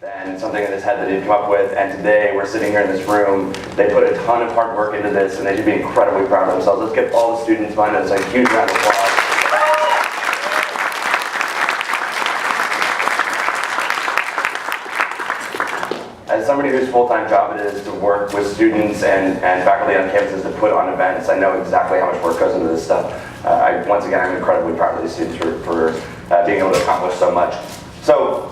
than something in his head that he'd come up with, and today we're sitting here in this room. They put a ton of hard work into this, and they should be incredibly proud of themselves. Let's give all the students behind us a huge round of applause. As somebody whose full-time job it is to work with students and faculty on campuses to put on events, I know exactly how much work goes into this stuff. Once again, I'm incredibly proud of these students for being able to accomplish so much. So,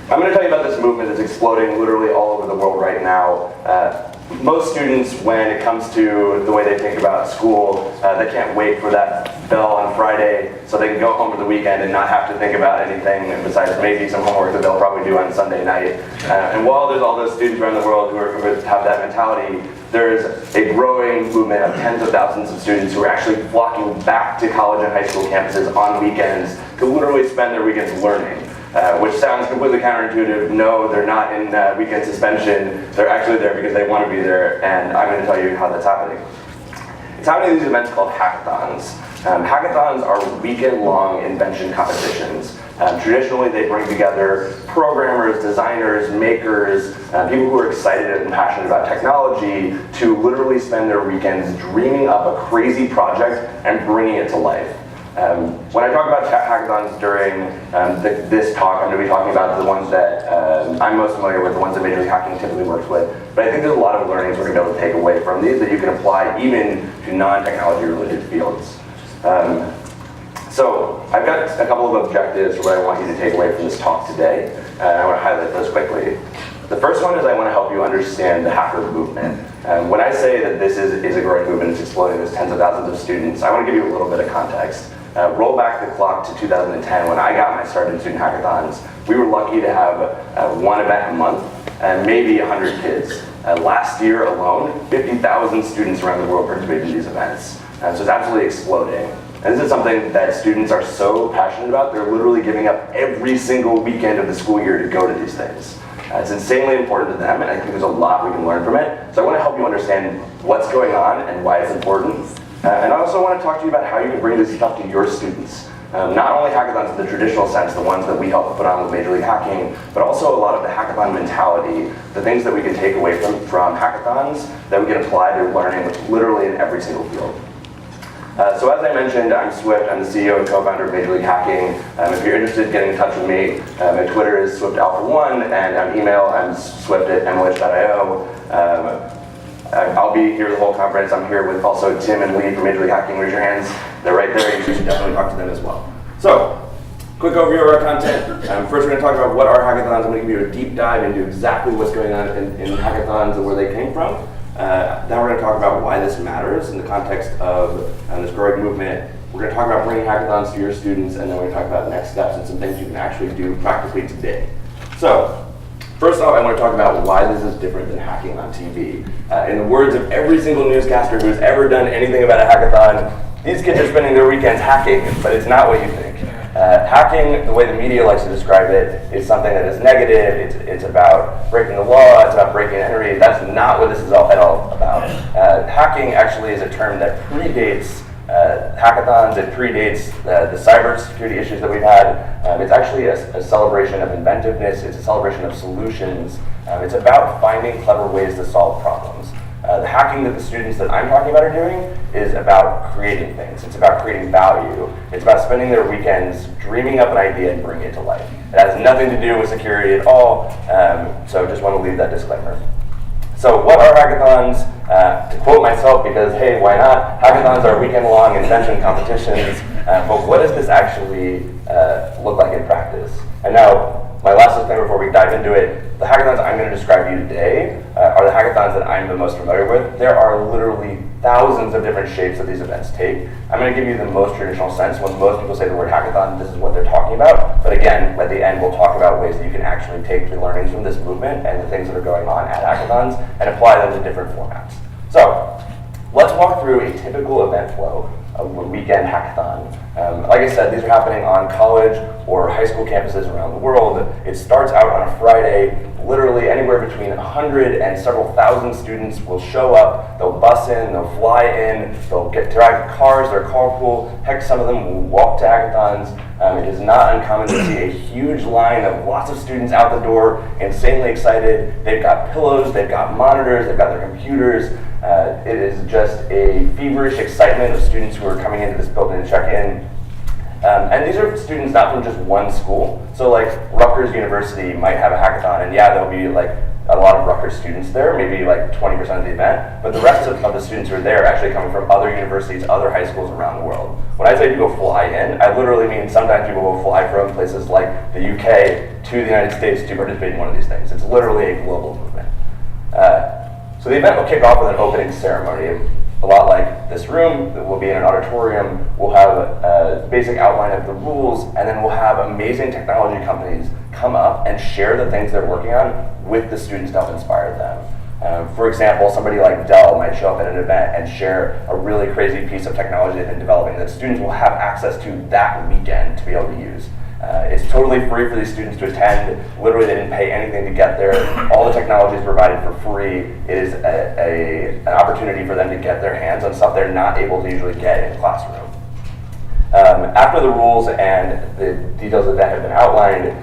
I'm going to tell you about this movement that's exploding literally all over the world right now. Most students, when it comes to the way they think about school, they can't wait for that bell on Friday so they can go home for the weekend and not have to think about anything besides maybe some homework that they'll probably do on Sunday night. And while there's all those students around the world who have that mentality, there's a growing movement of tens of thousands of students who are actually flocking back to college and high school campuses on weekends to literally spend their weekends learning. Which sounds completely counterintuitive. No, they're not in weekend suspension. They're actually there because they want to be there, and I'm going to tell you how that's happening. It's happening at these events called hackathons. Hackathons are weekend-long invention competitions. Traditionally, they bring together programmers, designers, makers, people who are excited and passionate about technology to literally spend their weekends dreaming up a crazy project and bringing it to life. When I talk about hackathons during this talk, I'm going to be talking about the ones that I'm most familiar with, the ones that Major League Hacking typically works with. But I think there's a lot of learnings we're going to be able to take away from these that you can apply even to non-technology related fields. So I've got a couple of objectives for what I want you to take away from this talk today. I want to highlight those quickly. The first one is I want to help you understand the hacker movement. When I say that this is a growing movement, it's exploding, there's tens of thousands of students, I want to give you a little bit of context. Roll back the clock to 2010 when I got my start in student hackathons. We were lucky to have one event a month and maybe 100 kids. Last year alone, 50,000 students around the world participated in these events. So it's absolutely exploding. And this is something that students are so passionate about, they're literally giving up every single weekend of the school year to go to these things. It's insanely important to them, and I think there's a lot we can learn from it. So I want to help you understand what's going on and why it's important. And I also want to talk to you about how you can bring this stuff to your students. Not only hackathons in the traditional sense, the ones that we help put on with Major League Hacking, but also a lot of the hackathon mentality, the things that we can take away from hackathons that we can apply to learning literally in every single field. So as I mentioned, I'm Swift. I'm the CEO and co-founder of Major League Hacking. If you're interested in getting in touch with me, my Twitter is SwiftAlpha1, and on email, I'm swift@mlh.io. I'll be here the whole conference. I'm here with also Tim and Lee from Major League Hacking. Raise your hands. They're right there. You should definitely talk to them as well. So, quick overview of our content. First, we're going to talk about what are hackathons. I'm going to give you a deep dive into exactly what's going on in hackathons and where they came from. Then we're going to talk about why this matters in the context of this growing movement. We're going to talk about bringing hackathons to your students, and then we're going to talk about next steps and some things you can actually do practically today. So, first off, I want to talk about why this is different than hacking on TV. In the words of every single newscaster who's ever done anything about a hackathon, these kids are spending their weekends hacking, but it's not what you think. Hacking, the way the media likes to describe it, is something that is negative. It's about breaking the law. It's about breaking and entering. That's not what this is at all about. Hacking actually is a term that predates hackathons. It predates the cybersecurity issues that we've had. It's actually a celebration of inventiveness. It's a celebration of solutions. It's about finding clever ways to solve problems. The hacking that the students that I'm talking about are doing is about creating things. It's about creating value. It's about spending their weekends dreaming up an idea and bringing it to life. It has nothing to do with security at all, so just want to leave that disclaimer. So what are hackathons? To quote myself, because hey, why not? Hackathons are weekend-long invention competitions, but what does this actually look like in practice? And now, my last disclaimer before we dive into it, the hackathons I'm going to describe to you today are the hackathons that I'm the most familiar with. There are literally thousands of different shapes that these events take. I'm going to give you the most traditional sense. When most people say the word hackathon, this is what they're talking about. But again, at the end, we'll talk about ways that you can actually take the learnings from this movement and the things that are going on at hackathons and apply them to different formats. So, let's walk through a typical event flow of a weekend hackathon. Like I said, these are happening on college or high school campuses around the world. It starts out on a Friday. Literally anywhere between 100 and several thousand students will show up. They'll bus in, they'll fly in, they'll drive cars, they'll carpool. Heck, some of them will walk to hackathons. It is not uncommon to see a huge line of lots of students out the door, insanely excited. They've got pillows, they've got monitors, they've got their computers. It is just a feverish excitement of students who are coming into this building to check in. And these are students not from just one school. So like Rutgers University might have a hackathon, and yeah, there'll be like a lot of Rutgers students there, maybe like 20% of the event, but the rest of the students who are there are actually coming from other universities, other high schools around the world. When I say people fly in, I literally mean sometimes people will fly from places like the UK to the United States to participate in one of these things. It's literally a global movement. So the event will kick off with an opening ceremony. A lot like this room, that will be in an auditorium. We'll have a basic outline of the rules, and then we'll have amazing technology companies come up and share the things they're working on with the students to help inspire them. For example, somebody like Dell might show up at an event and share a really crazy piece of technology they've been developing that students will have access to that weekend to be able to use. It's totally free for these students to attend. Literally, they didn't pay anything to get there. All the technology is provided for free. It is an opportunity for them to get their hands on stuff they're not able to usually get in a classroom. After the rules and the details of that have been outlined,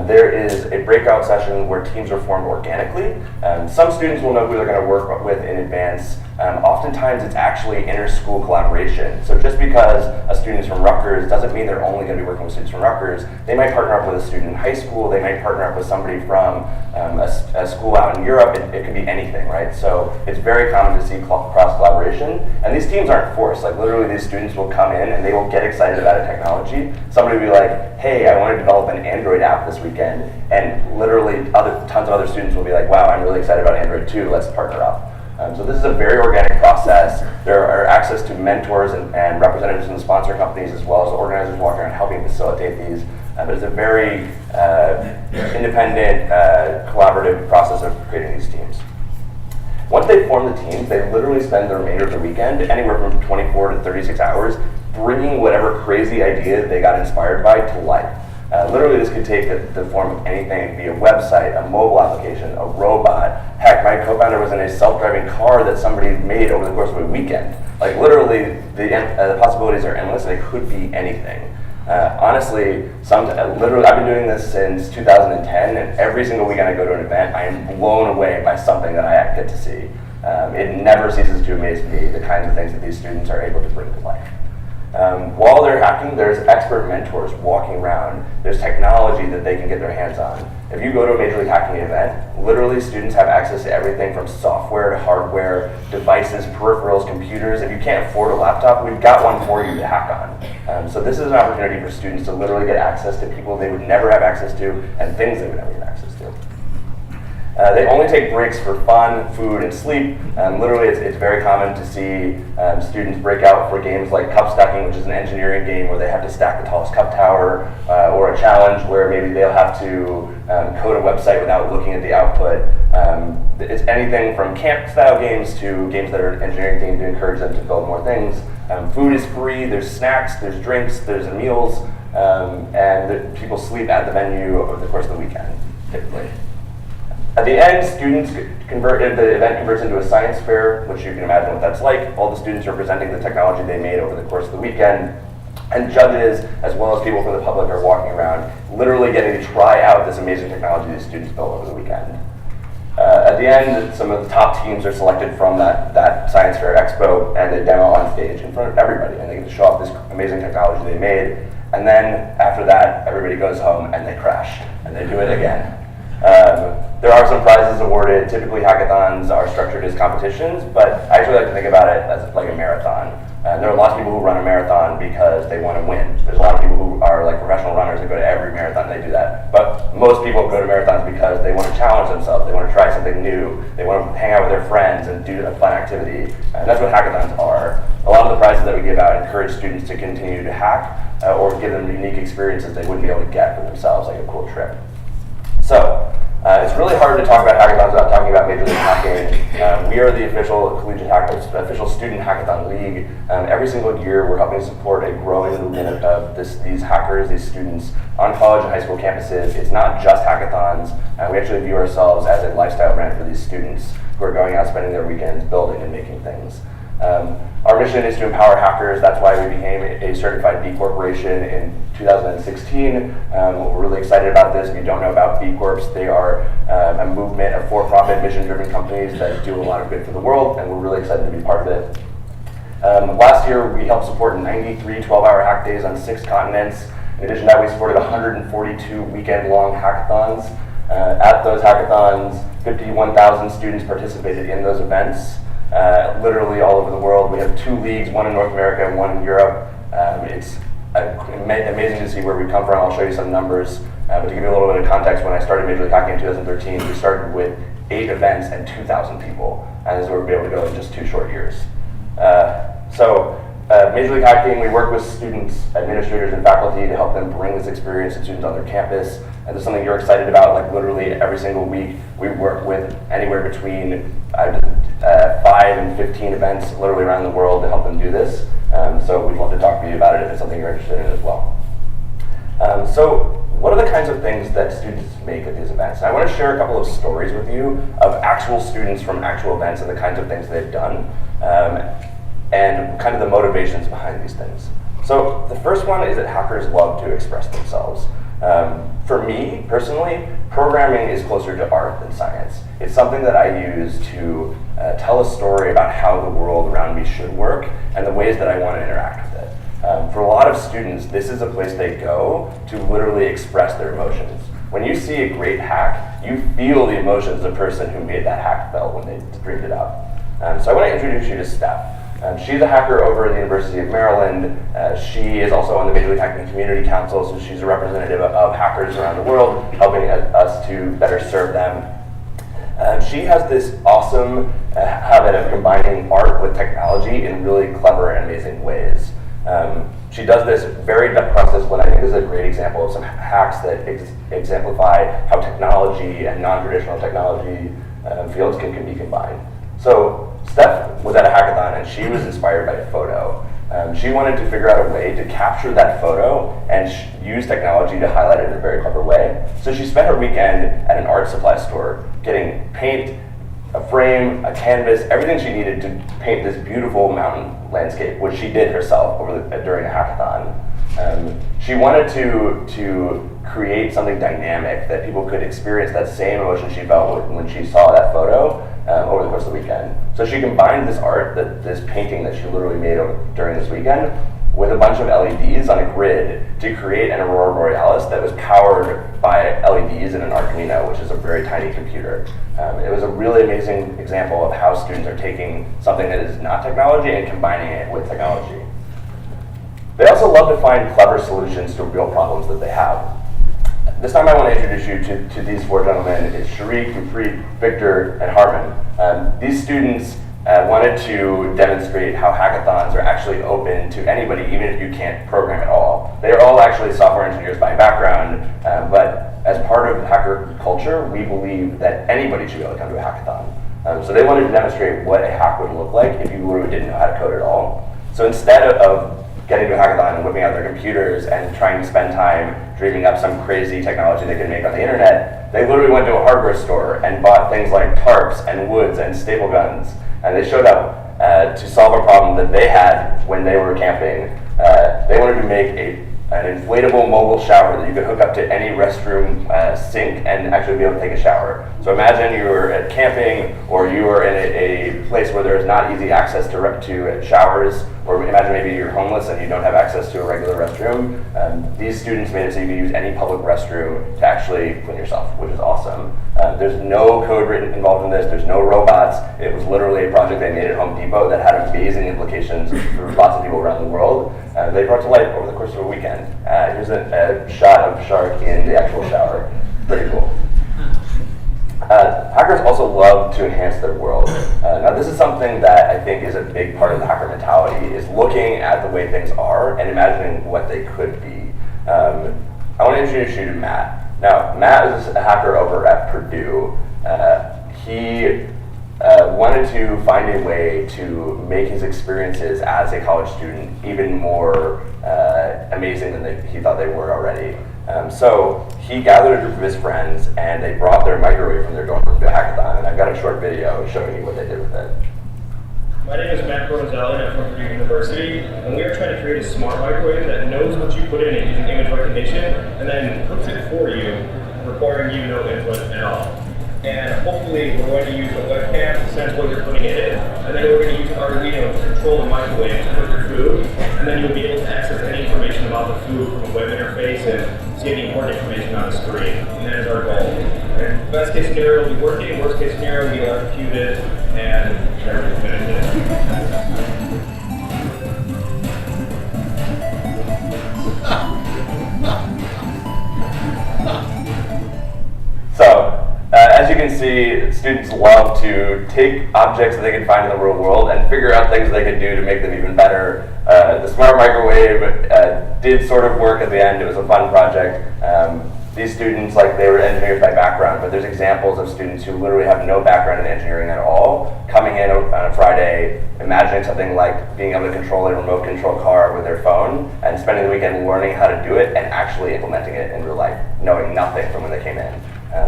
there is a breakout session where teams are formed organically. Some students will know who they're going to work with in advance. Oftentimes it's actually inter-school collaboration. So just because a student is from Rutgers doesn't mean they're only going to be working with students from Rutgers. They might partner up with a student in high school. They might partner up with somebody from a school out in Europe. It could be anything, right? So it's very common to see cross-collaboration. And these teams aren't forced. Like literally these students will come in and they will get excited about a technology. Somebody will be like, hey, I want to develop an Android app this weekend. And literally tons of other students will be like, wow, I'm really excited about Android too. Let's partner up. So this is a very organic process. There are access to mentors and representatives from the sponsor companies as well as organizers walking around helping facilitate these. But it's a very independent, collaborative process of creating these teams. Once they form the teams, they literally spend the remainder of the weekend, anywhere from 24 to 36 hours, bringing whatever crazy idea they got inspired by to life. Literally, this could take the form of anything. It could be a website, a mobile application, a robot. Heck, my co-founder was in a self-driving car that somebody made over the course of a weekend. Like literally, the possibilities are endless. They could be anything. Honestly, literally, I've been doing this since 2010, and every single weekend I go to an event, I am blown away by something that I get to see. It never ceases to amaze me, the kinds of things that these students are able to bring to life. While they're hacking, there's expert mentors walking around. There's technology that they can get their hands on. If you go to a Major League Hacking event, literally students have access to everything from software to hardware, devices, peripherals, computers. If you can't afford a laptop, we've got one for you to hack on. So this is an opportunity for students to literally get access to people they would never have access to and things they would never get access to. They only take breaks for fun, food, and sleep. Literally, it's very common to see students break out for games like cup stacking, which is an engineering game where they have to stack the tallest cup tower, or a challenge where maybe they'll have to code a website without looking at the output. It's anything from camp-style games to games that are engineering themed to encourage them to build more things. Food is free. There's snacks, there's drinks, there's meals, and people sleep at the venue over the course of the weekend, typically. At the end, the event converts into a science fair, which you can imagine what that's like. All the students are presenting the technology they made over the course of the weekend. And judges, as well as people from the public, are walking around, literally getting to try out this amazing technology these students built over the weekend. At the end, some of the top teams are selected from that science fair expo, and they demo on stage in front of everybody, and they get to show off this amazing technology they made. And then, after that, everybody goes home and they crash, and they do it again. There are some prizes awarded. Typically, hackathons are structured as competitions, but I actually like to think about it as like a marathon. There are lots of people who run a marathon because they want to win. There's a lot of people who are like professional runners that go to every marathon, they do that. But most people go to marathons because they want to challenge themselves, they want to try something new, they want to hang out with their friends and do a fun activity. And that's what hackathons are. A lot of the prizes that we give out encourage students to continue to hack or give them unique experiences they wouldn't be able to get for themselves, like a cool trip. So, it's really hard to talk about hackathons without talking about Major League Hacking. We are the official student hackathon league. Every single year, we're helping support a growing movement of these hackers, these students on college and high school campuses. It's not just hackathons. We actually view ourselves as a lifestyle brand for these students who are going out spending their weekends building and making things. Our mission is to empower hackers. That's why we became a certified B Corporation in 2016. We're really excited about this. If you don't know about B Corps, they are a movement of for-profit, mission-driven companies that do a lot of good for the world, and we're really excited to be part of it. Last year, we helped support 93 12-hour hack days on 6 continents. In addition to that, we supported 142 weekend-long hackathons. At those hackathons, 51,000 students participated in those events, literally all over the world. We have 2 leagues, one in North America and one in Europe. It's amazing to see where we come from. I'll show you some numbers. But to give you a little bit of context, when I started Major League Hacking in 2013, we started with 8 events and 2,000 people. And this is where we'll be able to go in just 2 short years. Major League Hacking, we work with students, administrators, and faculty to help them bring this experience to students on their campus. And this is something you're excited about. Like literally every single week, we work with anywhere between 5 and 15 events literally around the world to help them do this. So we'd love to talk to you about it if it's something you're interested in as well. So what are the kinds of things that students make at these events? And I want to share a couple of stories with you of actual students from actual events and the kinds of things they've done. And kind of the motivations behind these things. So the first one is that hackers love to express themselves. For me, personally, programming is closer to art than science. It's something that I use to tell a story about how the world around me should work and the ways that I want to interact with it. For a lot of students, this is a place they go to literally express their emotions. When you see a great hack, you feel the emotions of the person who made that hack felt when they dreamed it up. So I want to introduce you to Steph. She's a hacker over at the University of Maryland. She is also on the Major League Hacking Community Council, so she's a representative of hackers around the world, helping us to better serve them. She has this awesome habit of combining art with technology in really clever and amazing ways. She does this very depth process, what I think is a great example of some hacks that exemplify how technology and non-traditional technology fields can be combined. So Steph was at a hackathon and she was inspired by a photo. She wanted to figure out a way to capture that photo and use technology to highlight it in a very clever way. So she spent her weekend at an art supply store getting paint, a frame, a canvas, everything she needed to paint this beautiful mountain landscape, which she did herself during a hackathon. She wanted to create something dynamic that people could experience that same emotion she felt when she saw that photo over the course of the weekend. So she combined this art, this painting that she literally made during this weekend, with a bunch of LEDs on a grid to create an aurora borealis that was powered by LEDs in an Arduino, which is a very tiny computer. It was a really amazing example of how students are taking something that is not technology and combining it with technology. They also love to find clever solutions to real problems that they have. This time I want to introduce you to these 4 gentlemen. It's Sharik, Gufreet, Victor, and Harman. These students wanted to demonstrate how hackathons are actually open to anybody, even if you can't program at all. They are all actually software engineers by background, but as part of hacker culture, we believe that anybody should be able to come to a hackathon. So they wanted to demonstrate what a hack would look like if you literally didn't know how to code at all. So instead of getting to a hackathon and whipping out their computers and trying to spend time dreaming up some crazy technology they could make on the internet, they literally went to a hardware store and bought things like tarps and woods and staple guns. And they showed up to solve a problem that they had when they were camping. They wanted to make an inflatable mobile shower that you could hook up to any restroom sink and actually be able to take a shower. So imagine you were at camping, or you were in a place where there's not easy access to showers, or imagine maybe you're homeless and you don't have access to a regular restroom. These students made it so you can use any public restroom to actually clean yourself, which is awesome. There's no code written involved in this, there's no robots. It was literally a project they made at Home Depot that had amazing implications for lots of people around the world. They brought to life over the course of a weekend. Here's a shot of Shark in the actual shower. Pretty cool. Hackers also love to enhance their world. Now this is something that I think is a big part of the hacker mentality, is looking at the way things are and imagining what they could be. I want to introduce you to Matt. Now, Matt is a hacker over at Purdue. He wanted to find a way to make his experiences as a college student even more amazing than he thought they were already. So he gathered a group of his friends and they brought their microwave from their dorm room to a hackathon, and I've got a short video showing you what they did with it. My name is Matt Ronzalez, I'm from Purdue University, and we are trying to create a smart microwave that knows what you put in it using image recognition, and then cooks it for you, requiring you no input at all. And hopefully we're going to use a webcam to sense what you're putting in it, and then we're going to use Arduino to control the microwave to cook your food, and then you'll be able to access any information about the food from a web interface and see any important information on the screen. And that is our goal. And best case scenario will be working, worst case scenario we execute it, and everything finishes. So, as you can see, students love to take objects that they can find in the real world and figure out things they can do to make them even better. The smart microwave did sort of work at the end. It was a fun project. These students, they were engineers by background, but there's examples of students who literally have no background in engineering at all, coming in on a Friday, imagining something like being able to control a remote control car with their phone, and spending the weekend learning how to do it and actually implementing it in real life, knowing nothing from when they came in.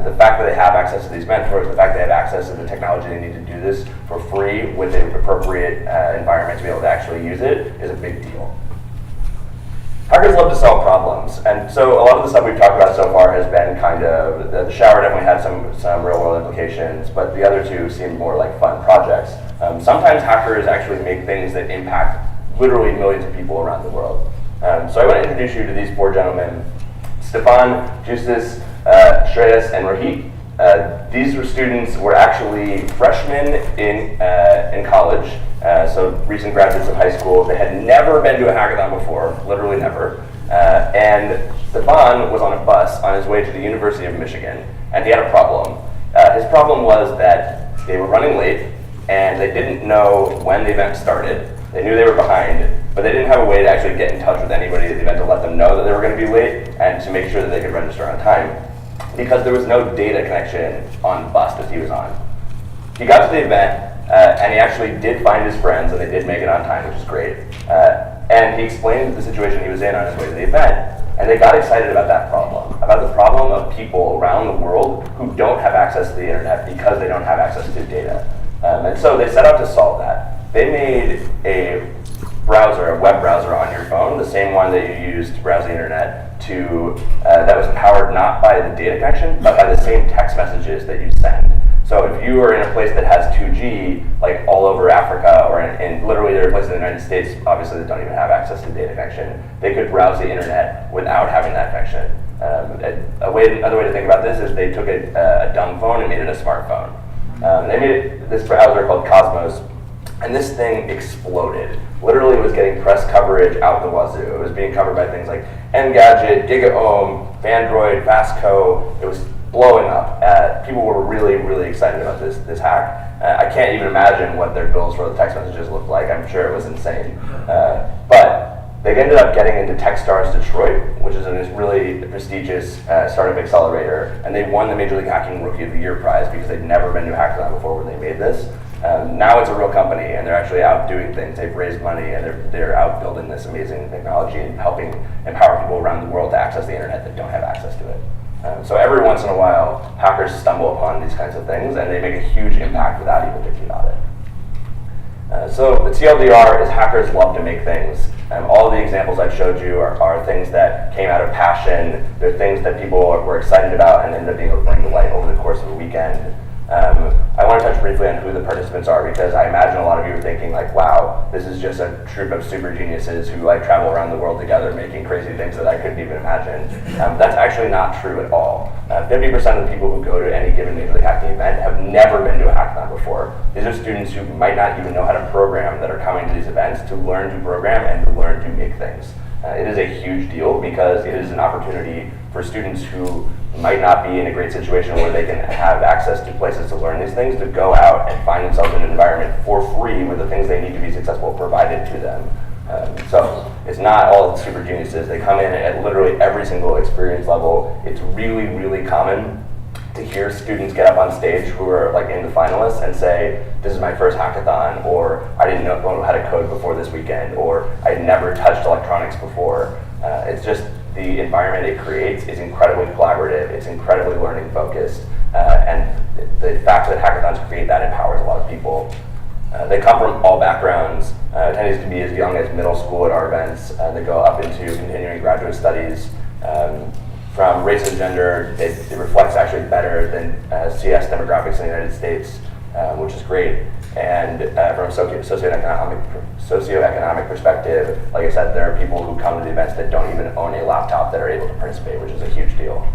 The fact that they have access to these mentors, the fact they have access to the technology they need to do this for free with an appropriate environment to be able to actually use it is a big deal. Hackers love to solve problems, and so a lot of the stuff we've talked about so far has been kind of, the shower definitely had some real world implications, but the other two seem more like fun projects. Sometimes hackers actually make things that impact literally millions of people around the world. So I want to introduce you to these four gentlemen, Stefan, Justus, Shreyas, and Rohit. These students were actually freshmen in college, so recent graduates of high school. They had never been to a hackathon before, literally never. And Stefan was on a bus on his way to the University of Michigan, and he had a problem. His problem was that they were running late, and they didn't know when the event started. They knew they were behind, but they didn't have a way to actually get in touch with anybody at the event to let them know that they were going to be late and to make sure that they could register on time, because there was no data connection on the bus that he was on. He got to the event, and he actually did find his friends, and they did make it on time, which is great. And he explained the situation he was in on his way to the event, and they got excited about that problem, about the problem of people around the world who don't have access to the internet because they don't have access to data. And so they set out to solve that. They made a browser, a web browser on your phone, the same one that you use to browse the internet, that was powered not by the data connection, but by the same text messages that you send. So if you are in a place that has 2G, like all over Africa, or in literally there are places in the United States, obviously, that don't even have access to data connection, they could browse the internet without having that connection. Another way to think about this is they took a dumb phone and made it a smartphone. They made this browser called Cosmos, and this thing exploded. Literally, it was getting press coverage out the wazoo. It was being covered by things like Engadget, GigaOM, Fandroid, Fastco. It was blowing up. People were really, really excited about this hack. I can't even imagine what their bills for the text messages looked like. I'm sure it was insane. But they ended up getting into Techstars Detroit, which is a really prestigious startup accelerator, and they won the Major League Hacking Rookie of the Year prize because they'd never been to a hackathon before when they made this. Now it's a real company, and they're actually out doing things. They've raised money, and they're out building this amazing technology and helping empower people around the world to access the internet that don't have access to it. So every once in a while, hackers stumble upon these kinds of things, and they make a huge impact without even thinking about it. So the TLDR is hackers love to make things. All the examples I've showed you are things that came out of passion. They're things that people were excited about and ended up being able to bring to light over the course of a weekend. I want to touch briefly on who the participants are, because I imagine a lot of you are thinking like, wow, this is just a troupe of super geniuses who travel around the world together making crazy things that I couldn't even imagine. That's actually not true at all. 50% of the people who go to any given Major League Hacking event have never been to a hackathon before. These are students who might not even know how to program that are coming to these events to learn to program and to learn to make things. It is a huge deal because it is an opportunity for students who might not be in a great situation where they can have access to places to learn these things to go out and find themselves in an environment for free with the things they need to be successful provided to them. So it's not all super geniuses. They come in at literally every single experience level. It's really, really common to hear students get up on stage who are in the finalists and say, this is my first hackathon, or I didn't know how to code before this weekend, or I'd never touched electronics before. It's just the environment it creates is incredibly collaborative, it's incredibly learning focused, and the fact that hackathons create that empowers a lot of people. They come from all backgrounds. Attendees can be as young as middle school at our events. They go up into continuing graduate studies. From race and gender, it reflects actually better than CS demographics in the United States, which is great. And from a socioeconomic perspective, like I said, there are people who come to the events that don't even own a laptop that are able to participate, which is a huge deal.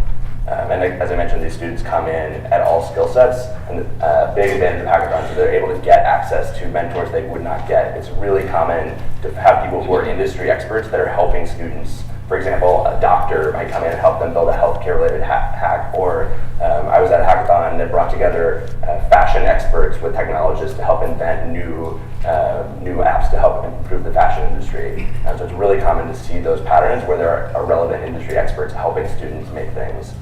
And as I mentioned, these students come in at all skill sets, and the big advantage of hackathons is they're able to get access to mentors they would not get. It's really common to have people who are industry experts that are helping students. For example, a doctor might come in and help them build a healthcare-related hack, or I was at a hackathon that brought together fashion experts with technologists to help invent new apps to help improve the fashion industry. So it's really common to see those patterns where there are relevant industry experts helping students make things.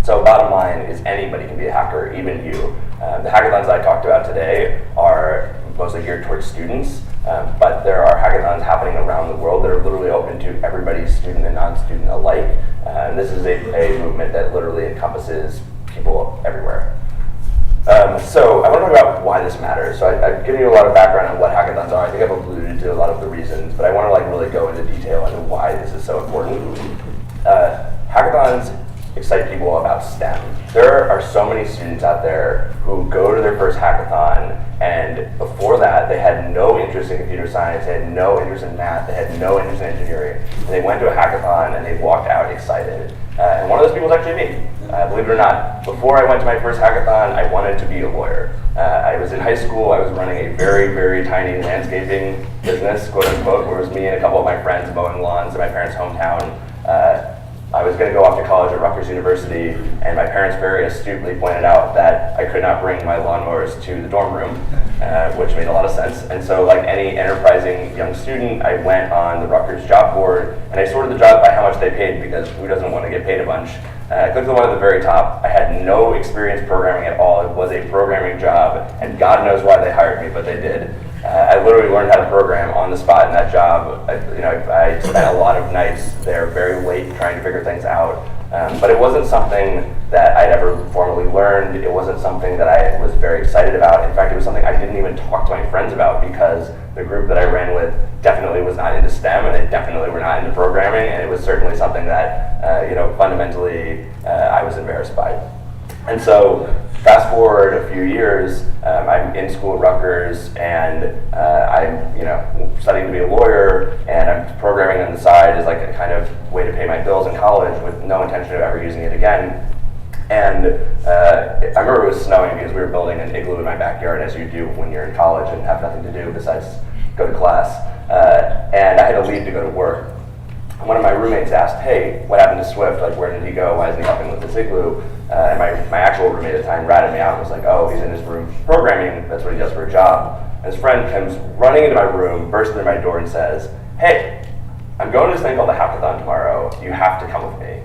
So bottom line is anybody can be a hacker, even you. The hackathons I talked about today are mostly geared towards students, but there are hackathons happening around the world that are literally open to everybody, student and non-student alike. And this is a movement that literally encompasses people everywhere. So I want to talk about why this matters. So I've given you a lot of background on what hackathons are. I think I've alluded to a lot of the reasons, but I want to really go into detail into why this is so important. Hackathons excite people about STEM. There are so many students out there who go to their first hackathon, and before that they had no interest in computer science, they had no interest in math, they had no interest in engineering, and they went to a hackathon and they walked out excited. And one of those people is actually me. Believe it or not, before I went to my first hackathon, I wanted to be a lawyer. I was in high school, I was running a very, very tiny landscaping business, quote unquote, where it was me and a couple of my friends mowing lawns in my parents' hometown. I was going to go off to college at Rutgers University, and my parents very astutely pointed out that I could not bring my lawnmowers to the dorm room, which made a lot of sense. And so, like any enterprising young student, I went on the Rutgers job board, and I sorted the job by how much they paid, because who doesn't want to get paid a bunch? I clicked the one at the very top. I had no experience programming at all. It was a programming job, and God knows why they hired me, but they did. I literally learned how to program on the spot in that job. I spent a lot of nights there very late trying to figure things out. But it wasn't something that I'd ever formally learned. It wasn't something that I was very excited about. In fact, it was something I didn't even talk to my friends about, because the group that I ran with definitely was not into STEM, and they definitely were not into programming, and it was certainly something that fundamentally I was embarrassed by. And so fast forward a few years, I'm in school at Rutgers, and I'm studying to be a lawyer, and I'm programming on the side as like a kind of way to pay my bills in college with no intention of ever using it again. And I remember it was snowing because we were building an igloo in my backyard, as you do when you're in college and have nothing to do besides go to class. And I had to leave to go to work. One of my roommates asked, "Hey, what happened to Swift? Like, where did he go? Why isn't he helping with this igloo?" And my actual roommate at the time ratted me out and was like, "Oh, he's in his room programming. That's what he does for a job." And his friend comes running into my room, bursts through my door, and says, "Hey, I'm going to this thing called the hackathon tomorrow. You have to come with me."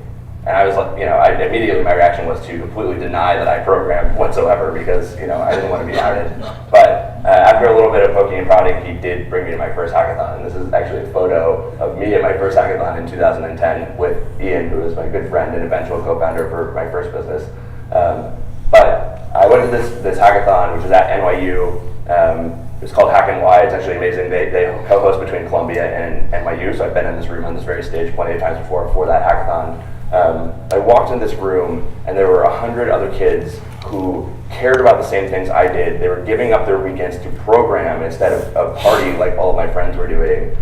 And I was like, immediately my reaction was to completely deny that I programmed whatsoever, because I didn't want to be outed. But after a little bit of poking and prodding, he did bring me to my first hackathon. And this is actually a photo of me at my first hackathon in 2010 with Ian, who is my good friend and eventual co-founder for my first business. But I went to this hackathon, which is at NYU. It's called Hack and Why. It's actually amazing. They co-host between Columbia and NYU, so I've been in this room on this very stage plenty of times before for that hackathon. I walked in this room, and there were 100 other kids who cared about the same things I did. They were giving up their weekends to program instead of party like all of my friends were doing.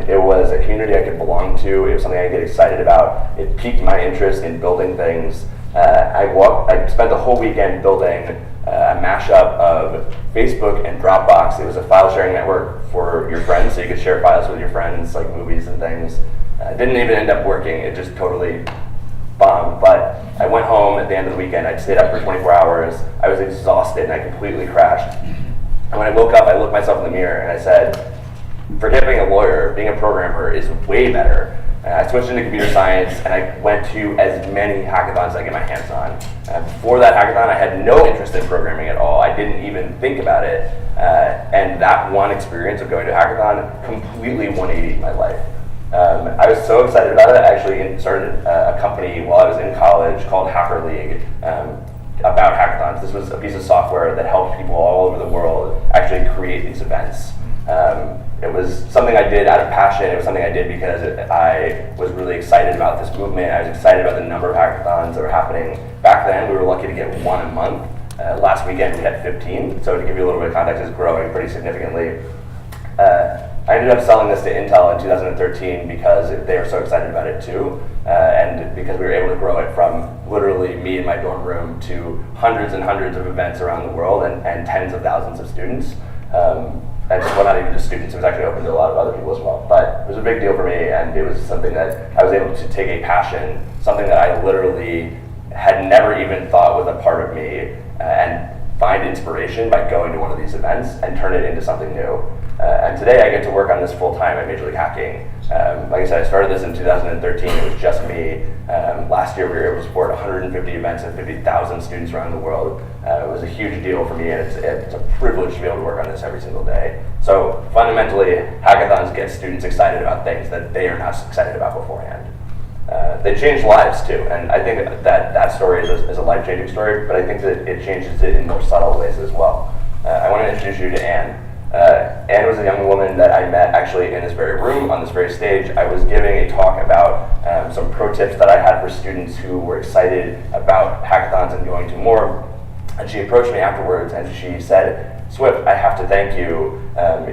It was a community I could belong to. It was something I could get excited about. It piqued my interest in building things. I spent the whole weekend building a mashup of Facebook and Dropbox. It was a file sharing network for your friends, so you could share files with your friends, like movies and things. It didn't even end up working. It just totally bombed. But I went home at the end of the weekend. I stayed up for 24 hours. I was exhausted, and I completely crashed. And when I woke up, I looked myself in the mirror, and I said, forget being a lawyer, being a programmer is way better. I switched into computer science, and I went to as many hackathons as I get my hands on. Before that hackathon, I had no interest in programming at all. I didn't even think about it. And that one experience of going to a hackathon completely 180'd my life. I was so excited about it. I actually started a company while I was in college called Hacker League. about hackathons. This was a piece of software that helped people all over the world actually create these events. It was something I did out of passion. It was something I did because I was really excited about this movement. I was excited about the number of hackathons that were happening. Back then, we were lucky to get one a month. Last weekend, we had 15. So to give you a little bit of context, it's growing pretty significantly. I ended up selling this to Intel in 2013 because they were so excited about it too, and because we were able to grow it from literally me in my dorm room to hundreds and hundreds of events around the world and tens of thousands of students. And well, not even just students, it was actually open to a lot of other people as well. But it was a big deal for me, and it was something that I was able to take a passion, something that I literally had never even thought was a part of me, and find inspiration by going to one of these events and turn it into something new. And today I get to work on this full time at Major League Hacking. Like I said, I started this in 2013, it was just me. Last year we were able to support 150 events and 50,000 students around the world. It was a huge deal for me, and it's a privilege to be able to work on this every single day. So fundamentally, hackathons get students excited about things that they are not excited about beforehand. They change lives too, and I think that story is a life-changing story, but I think that it changes it in more subtle ways as well. I want to introduce you to Anne. Anne was a young woman that I met actually in this very room, on this very stage. I was giving a talk about some pro tips that I had for students who were excited about hackathons and going to more. And she approached me afterwards and she said, "Swift, I have to thank you.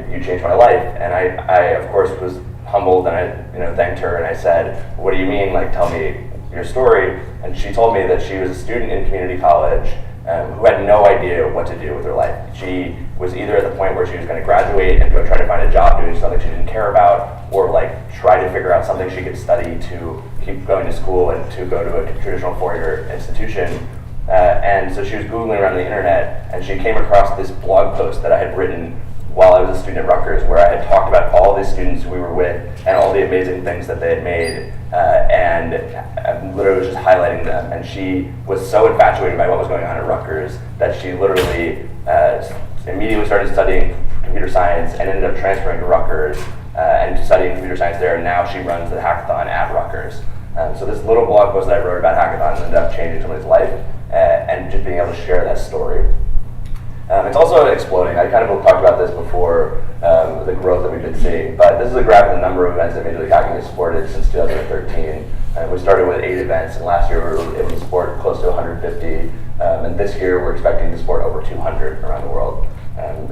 You changed my life." And I of course was humbled, and I thanked her, and I said, "What do you mean? Like, tell me your story." And she told me that she was a student in community college who had no idea what to do with her life. She was either at the point where she was going to graduate and go try to find a job doing something she didn't care about, or like try to figure out something she could study to keep going to school and to go to a traditional four-year institution. And so she was Googling around the internet, and she came across this blog post that I had written while I was a student at Rutgers, where I had talked about all these students we were with and all the amazing things that they had made, and I literally was just highlighting them. And she was so infatuated by what was going on at Rutgers that she literally immediately started studying computer science and ended up transferring to Rutgers and studying computer science there, and now she runs the hackathon at Rutgers. So this little blog post that I wrote about hackathons ended up changing somebody's life, and just being able to share that story. It's also exploding. I kind of talked about this before, the growth that we've been seeing, but this is a graph of the number of events that Major League Hacking has supported since 2013. We started with 8 events, and last year we were able to support close to 150, and this year we're expecting to support over 200 around the world.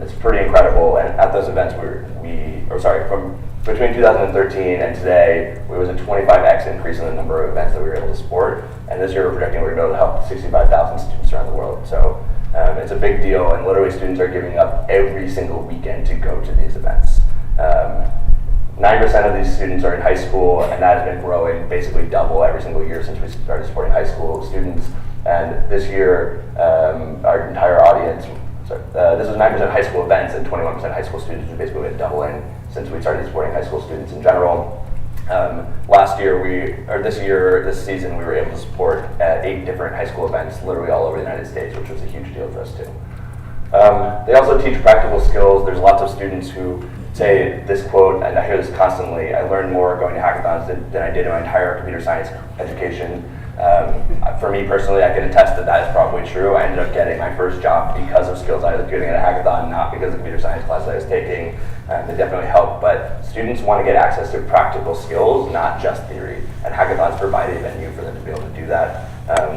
It's pretty incredible, and at those events from between 2013 and today, it was a 25x increase in the number of events that we were able to support, and this year we're projecting we're going to be able to help 65,000 students around the world. So it's a big deal, and literally students are giving up every single weekend to go to these events. 9% of these students are in high school, and that has been growing basically double every single year since we started supporting high school students. And this year, our entire audience, this was 9% high school events and 21% high school students, which has basically been doubling since we started supporting high school students in general. This season, we were able to support 8 different high school events, literally all over the United States, which was a huge deal for us too. They also teach practical skills. There's lots of students who say this quote, and I hear this constantly: "I learned more going to hackathons than I did in my entire computer science education." For me personally, I can attest that is probably true. I ended up getting my first job because of skills I was getting at a hackathon, not because of computer science classes I was taking. They definitely help, but students want to get access to practical skills, not just theory, and hackathons provide a venue for them to be able to do that.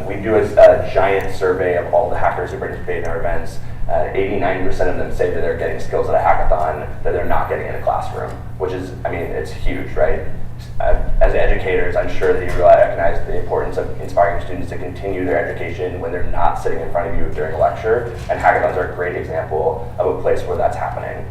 We do a giant survey of all the hackers who participate in our events. 89% of them say that they're getting skills at a hackathon that they're not getting in a classroom, which is, it's huge, right? As educators, I'm sure that you recognize the importance of inspiring students to continue their education when they're not sitting in front of you during a lecture, and hackathons are a great example of a place where that's happening.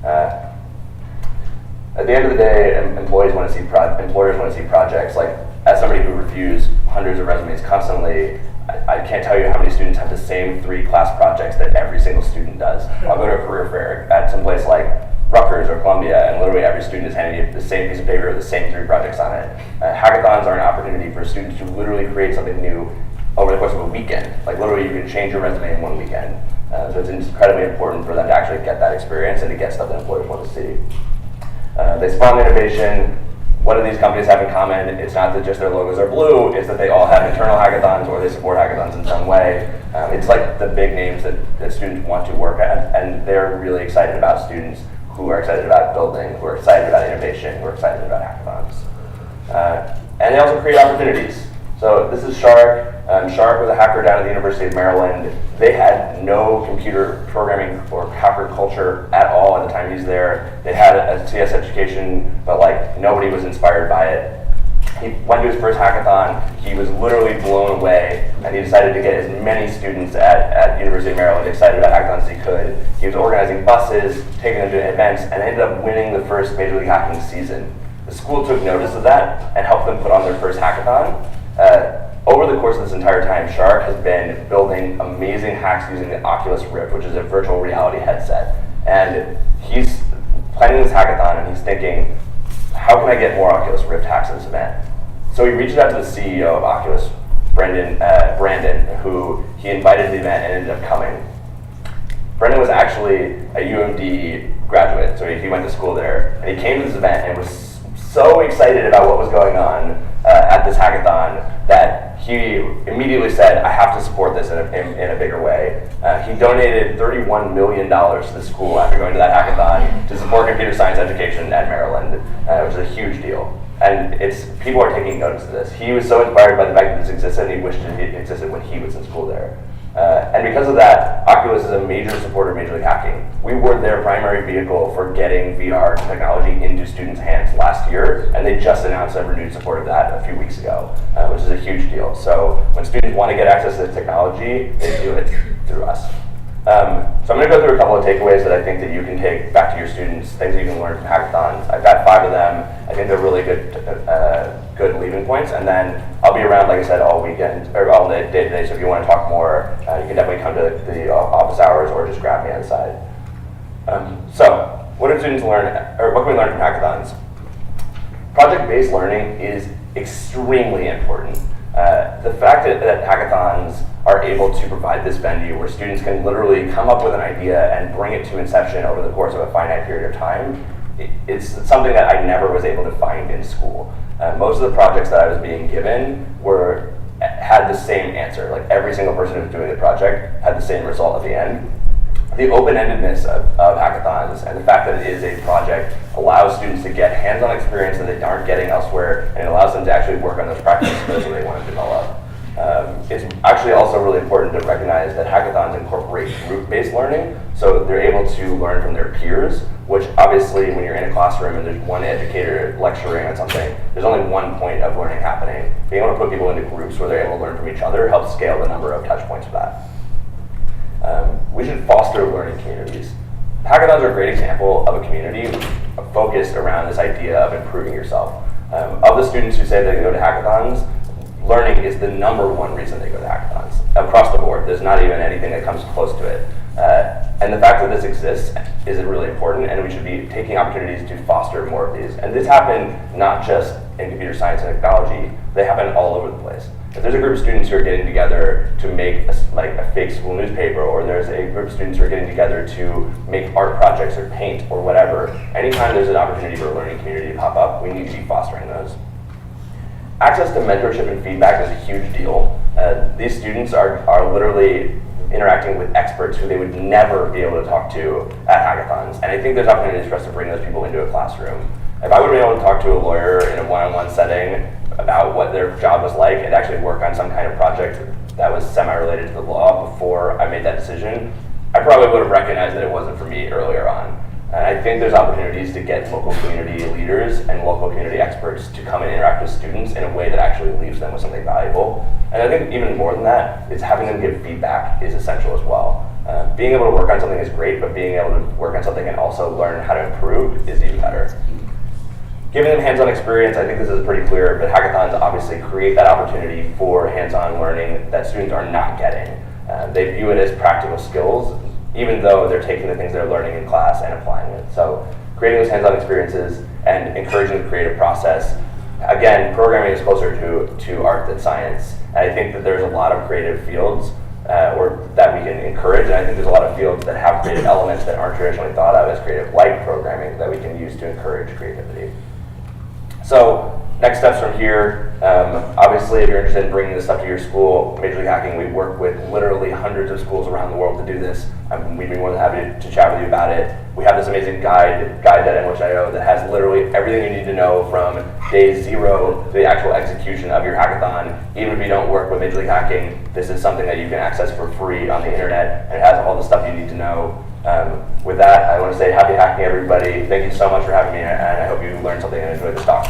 At the end of the day, employers want to see projects. Like, as somebody who reviews hundreds of resumes constantly, I can't tell you how many students have the same 3 class projects that every single student does. I'll go to a career fair at some place like Rutgers or Columbia, and literally every student is handing you the same piece of paper with the same 3 projects on it. Hackathons are an opportunity for students to literally create something new over the course of a weekend. Like, literally you can change your resume in one weekend. So it's incredibly important for them to actually get that experience and to get stuff that employers want to see. They spawn innovation. what do these companies have in common? It's not that just their logos are blue, it's that they all have internal hackathons or they support hackathons in some way. It's like the big names that students want to work at, and they're really excited about students who are excited about building, who are excited about innovation, who are excited about hackathons. And they also create opportunities. So this is Shark. Shark was a hacker down at the University of Maryland. They had no computer programming or hacker culture at all at the time he's there. They had a CS education, but like nobody was inspired by it. He went to his first hackathon. He was literally blown away, and he decided to get as many students at University of Maryland excited about hackathons as he could. He was organizing buses, taking them to events, and ended up winning the first Major League Hacking season. The school took notice of that and helped them put on their first hackathon. Over the course of this entire time, Shark has been building amazing hacks using the Oculus Rift, which is a virtual reality headset. And he's planning this hackathon, and he's thinking, how can I get more Oculus Rift hacks at this event? So he reached out to the CEO of Oculus, Brandon, who he invited to the event and ended up coming. Brandon was actually a UMD graduate, so he went to school there. And he came to this event and was so excited about what was going on at this hackathon that he immediately said, I have to support this in a bigger way. He donated $31 million to the school after going to that hackathon to support computer science education at Maryland, which is a huge deal. And people are taking notice of this. He was so inspired by the fact that this existed, and he wished it existed when he was in school there. And because of that, Oculus is a major supporter of Major League Hacking. We were their primary vehicle for getting VR technology into students' hands last year, and they just announced a renewed support of that a few weeks ago, which is a huge deal. So when students want to get access to the technology, they do it through us. So I'm going to go through a couple of takeaways that I think that you can take back to your students, things that you can learn from hackathons. I've got 5 of them. I think they're really good leaving points, and then I'll be around, like I said, all weekend, or all day today, so if you want to talk more, you can definitely come to the office hours or just grab me on the side. So, what do students learn, or what can we learn from hackathons? Project-based learning is extremely important. The fact that hackathons are able to provide this venue where students can literally come up with an idea and bring it to inception over the course of a finite period of time, it's something that I never was able to find in school. Most of the projects that I was being given had the same answer. Like every single person who was doing the project had the same result at the end. The open-endedness of hackathons and the fact that it is a project allows students to get hands-on experience that they aren't getting elsewhere, and it allows them to actually work on those practice skills that they want to develop. It's actually also really important to recognize that hackathons incorporate group-based learning, so they're able to learn from their peers, which obviously when you're in a classroom and there's one educator lecturing on something, there's only one point of learning happening. Being able to put people into groups where they're able to learn from each other helps scale the number of touch points for that. We should foster learning communities. Hackathons are a great example of a community focused around this idea of improving yourself. Of the students who say they go to hackathons, learning is the #1 reason they go to hackathons. Across the board, there's not even anything that comes close to it. And the fact that this exists is really important, and we should be taking opportunities to foster more of these. And this happened not just in computer science and technology, they happen all over the place. If there's a group of students who are getting together to make a fake school newspaper, or there's a group of students who are getting together to make art projects or paint or whatever, anytime there's an opportunity for a learning community to pop up, we need to be fostering those. Access to mentorship and feedback is a huge deal. These students are literally interacting with experts who they would never be able to talk to at hackathons. And I think there's opportunities for us to bring those people into a classroom. If I would have been able to talk to a lawyer in a one-on-one setting about what their job was like and actually work on some kind of project that was semi-related to the law before I made that decision, I probably would have recognized that it wasn't for me earlier on. And I think there's opportunities to get local community leaders and local community experts to come and interact with students in a way that actually leaves them with something valuable. And I think even more than that, is having them give feedback is essential as well. Being able to work on something is great, but being able to work on something and also learn how to improve is even better. Giving them hands-on experience, I think this is pretty clear, but hackathons obviously create that opportunity for hands-on learning that students are not getting. They view it as practical skills, even though they're taking the things they're learning in class and applying it. So creating those hands-on experiences and encouraging the creative process. Again, programming is closer to art than science. And I think that there's a lot of creative fields or that we can encourage, and I think there's a lot of fields that have creative elements that aren't traditionally thought of as creative, like programming, that we can use to encourage creativity. So next steps from here, obviously if you're interested in bringing this stuff to your school, Major League Hacking, we work with literally hundreds of schools around the world to do this. We'd be more than happy to chat with you about it. We have this amazing guide.nhio that has literally everything you need to know from day 0 to the actual execution of your hackathon. Even if you don't work with Major League Hacking, this is something that you can access for free on the internet, and it has all the stuff you need to know. With that, I want to say happy hacking, everybody. Thank you so much for having me, and I hope you learned something and enjoyed this talk.